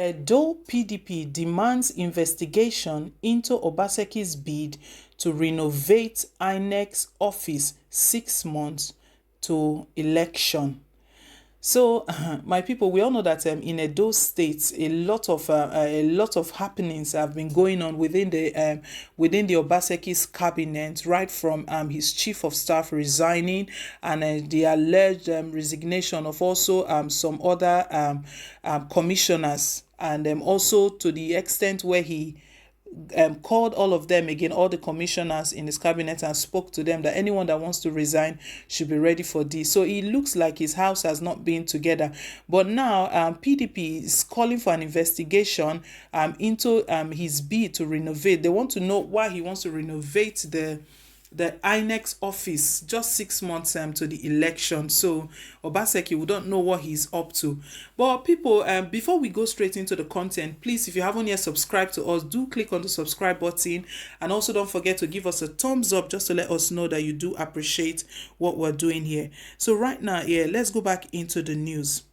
Edo PDP demands investigation into Obaseki's bid to renovate INEC's office 6 months to election. So, my people, we all know that in Edo State, a lot of happenings have been going on within the Obaseki's cabinet, right from his chief of staff resigning and the alleged resignation of also some other commissioners, and also to the extent where he called all of them again, all the commissioners in his cabinet, and spoke to them that anyone that wants to resign should be ready for this. So it looks like his house has not been together. But now PDP is calling for an investigation into his bid to renovate. They want to know why he wants to renovate the INEC's office just 6 months to the election. So Obaseki, we don't know what he's up to. But people, before we go straight into the content, please, if you haven't yet subscribed to us, do click on the subscribe button, and also don't forget to give us a thumbs up just to let us know that you do appreciate what we're doing here. So right now, let's go back into the news.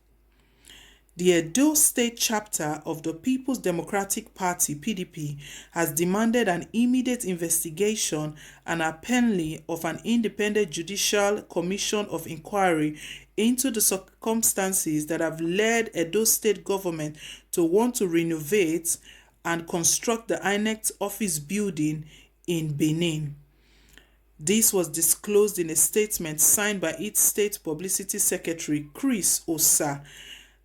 The Edo State chapter of the People's Democratic Party, PDP, has demanded an immediate investigation and apparently of an independent judicial commission of inquiry into the circumstances that have led Edo State government to want to renovate and construct the INEC office building in Benin. This was disclosed in a statement signed by its state publicity secretary, Chris Osa.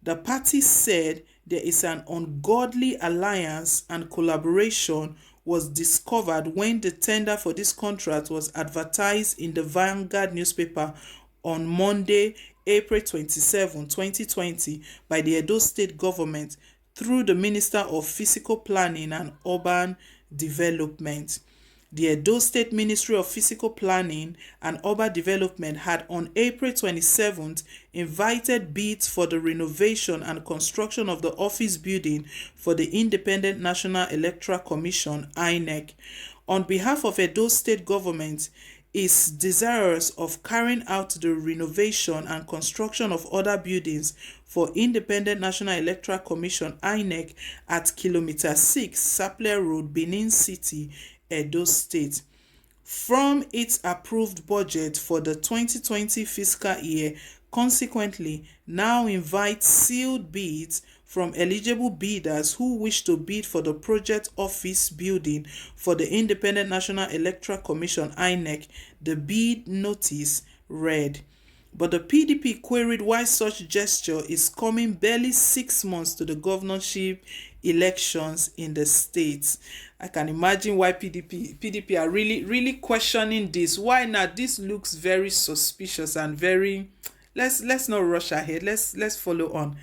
The party said there is an ungodly alliance and collaboration was discovered when the tender for this contract was advertised in the Vanguard newspaper on Monday, April 27, 2020 by the Edo State government through the Minister of Physical Planning and Urban Development. The Edo State Ministry of Physical Planning and Urban Development had on April 27th invited bids for the renovation and construction of the office building for the Independent National Electoral Commission, INEC. On behalf of Edo State government, is desirous of carrying out the renovation and construction of other buildings for Independent National Electoral Commission, INEC, at Kilometer 6, Sapele Road, Benin City, Edo State, from its approved budget for the 2020 fiscal year. Consequently, now invite sealed bids from eligible bidders who wish to bid for the project office building for the Independent National Electoral Commission, INEC. The bid notice read. But the PDP queried why such gesture is coming barely 6 months to the governorship elections in the states. I can imagine why PDP are really questioning this. Why not? This looks very suspicious and very. Let's not rush ahead. Let's follow on.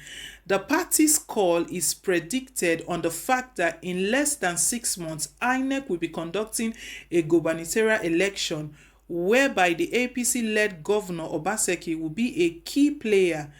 The party's call is predicted on the fact that in less than 6 months, INEC will be conducting a gubernatorial election whereby the APC-led Governor Obaseki will be a key player.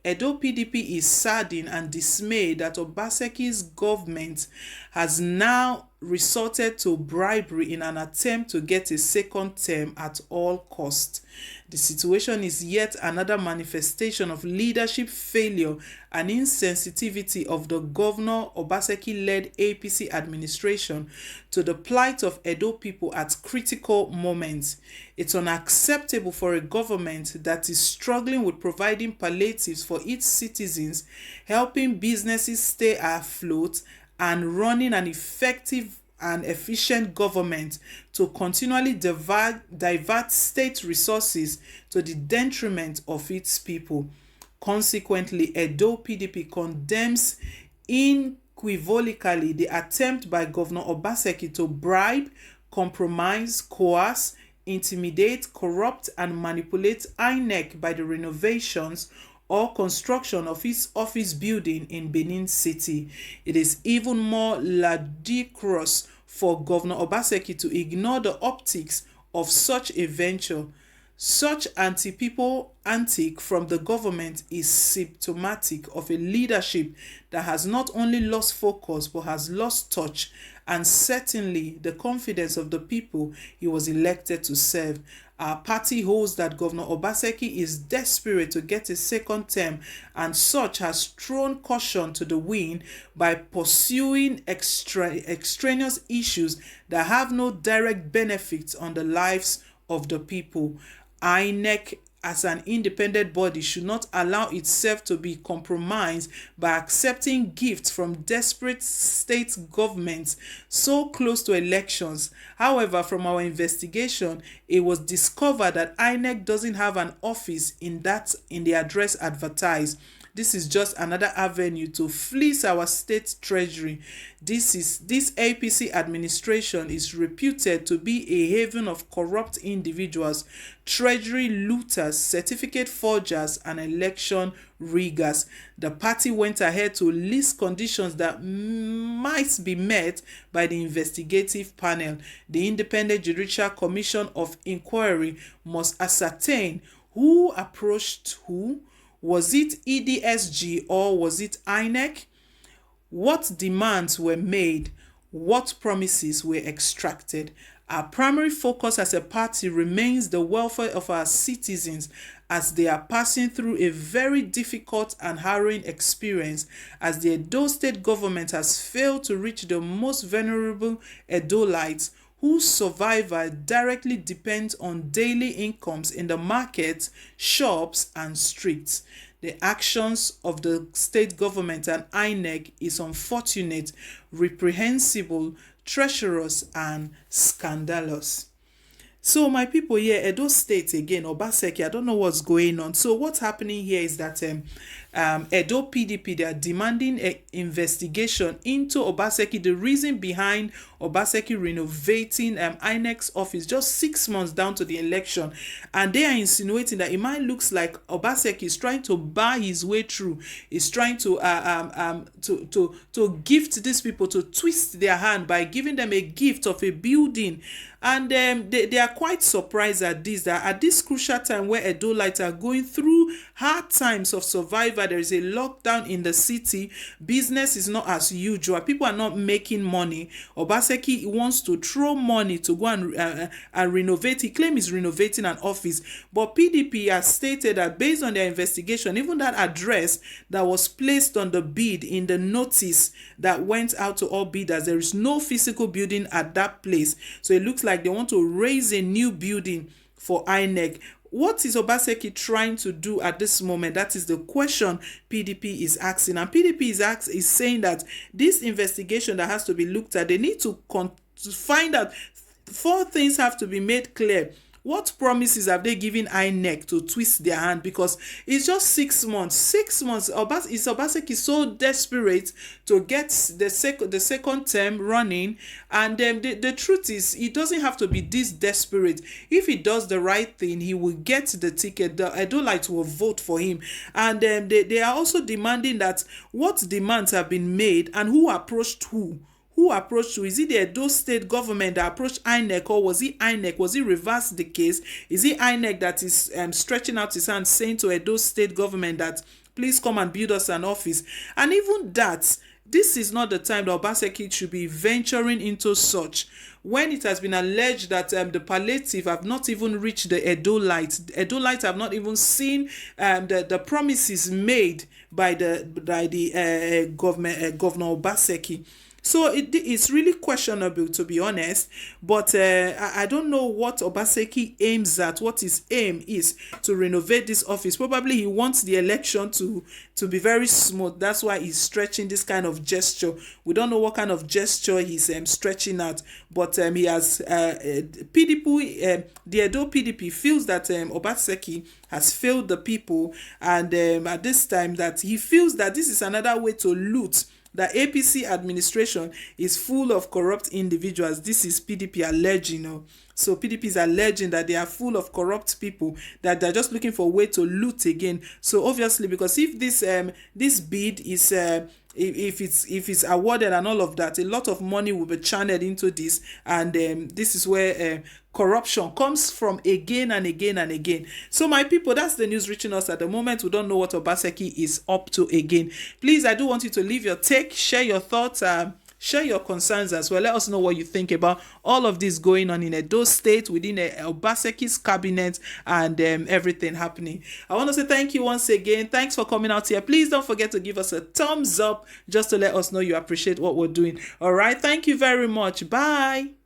Edo PDP is saddened and dismayed that Obaseki's government has now resorted to bribery in an attempt to get a second term at all costs. The situation is yet another manifestation of leadership failure and insensitivity of the Governor Obaseki-led APC administration to the plight of Edo people at critical moments. It's unacceptable for a government that is struggling with providing palliatives for its citizens, helping businesses stay afloat, and running an effective and efficient government to continually divert state resources to the detriment of its people. Consequently, Edo PDP condemns unequivocally the attempt by Governor Obaseki to bribe, compromise, coerce, intimidate, corrupt, and manipulate INEC by the renovations or construction of its office building in Benin City. It is even more ludicrous for Governor Obaseki to ignore the optics of such a venture. Such anti-people antic from the government is symptomatic of a leadership that has not only lost focus but has lost touch and certainly the confidence of the people he was elected to serve. Our party holds that Governor Obaseki is desperate to get a second term, and such has thrown caution to the wind by pursuing extraneous issues that have no direct benefits on the lives of the people. INEC as an independent body should not allow itself to be compromised by accepting gifts from desperate state governments so close to elections. However, from our investigation, it was discovered that INEC doesn't have an office in the address advertised. This is just another avenue to fleece our state treasury. This APC administration is reputed to be a haven of corrupt individuals, treasury looters, certificate forgers, and election riggers. The party went ahead to list conditions that might be met by the investigative panel. The Independent Judicial Commission of Inquiry must ascertain who approached who. Was it EDSG or was it INEC? What demands were made? What promises were extracted? Our primary focus as a party remains the welfare of our citizens as they are passing through a very difficult and harrowing experience, as the Edo state government has failed to reach the most vulnerable Edolites whose survival directly depends on daily incomes in the markets, shops, and streets. The actions of the state government and INEC is unfortunate, reprehensible, treacherous, and scandalous. So my people here, Edo State again, Obaseki, I don't know what's going on. So what's happening here is that Edo PDP, they are demanding an investigation into Obaseki, the reason behind Obaseki renovating INEC's office just 6 months down to the election. And they are insinuating that it might looks like Obaseki is trying to buy his way through. He's trying to gift these people, to twist their hand by giving them a gift of a building. And they are quite surprised at this, that at this crucial time where Edolites are going through hard times of survival, there is a lockdown in the city, business is not as usual, people are not making money. Obaseki wants to throw money to go and renovate. He claims he's renovating an office, but PDP has stated that based on their investigation, even that address that was placed on the bid in the notice that went out to all bidders, there is no physical building at that place. So it looks like they want to raise a new building for INEC. What is Obaseki trying to do at this moment? That is the question PDP is asking. And PDP is saying that this investigation that has to be looked at, they need to find out 4 things have to be made clear. What promises have they given INEC to twist their hand? Because it's just 6 months. 6 months. Is Obaseki so desperate to get the second term running? And the truth is, he doesn't have to be this desperate. If he does the right thing, he will get the ticket. The Edolites will vote for him. And they are also demanding that what demands have been made and who approached who. Who approached you? Is it the Edo state government that approached INEC, or was it INEC? Was it reversed the case? Is it INEC that is stretching out his hand saying to Edo state government that please come and build us an office? And even that, this is not the time that Obaseki should be venturing into such. When it has been alleged that the palliative have not even reached the Edolites, Edolites have not even seen the promises made by the Governor Obaseki. So it's really questionable, to be honest, but I don't know what Obaseki aims at, what his aim is to renovate this office. Probably he wants the election to be very smooth. That's why he's stretching this kind of gesture. We don't know what kind of gesture he's stretching at, but he has PDP, the Edo PDP feels that Obaseki has failed the people, and at this time that he feels that this is another way to loot. The APC administration is full of corrupt individuals. This is PDP alleging. So PDP is alleging that they are full of corrupt people, that they're just looking for a way to loot again. So obviously, because if this bid is if it's awarded and all of that, a lot of money will be channeled into this, and this is where corruption comes from again and again and again. So my people, that's the news reaching us at the moment. We don't know what Obaseki is up to again. Please, I do want you to leave your take, share your thoughts. share your concerns as well. Let us know what you think about all of this going on in Edo State, within Obaseki's cabinet, and everything happening. I want to say thank you once again. Thanks for coming out here. Please don't forget to give us a thumbs up just to let us know you appreciate what we're doing. All right, thank you very much. Bye.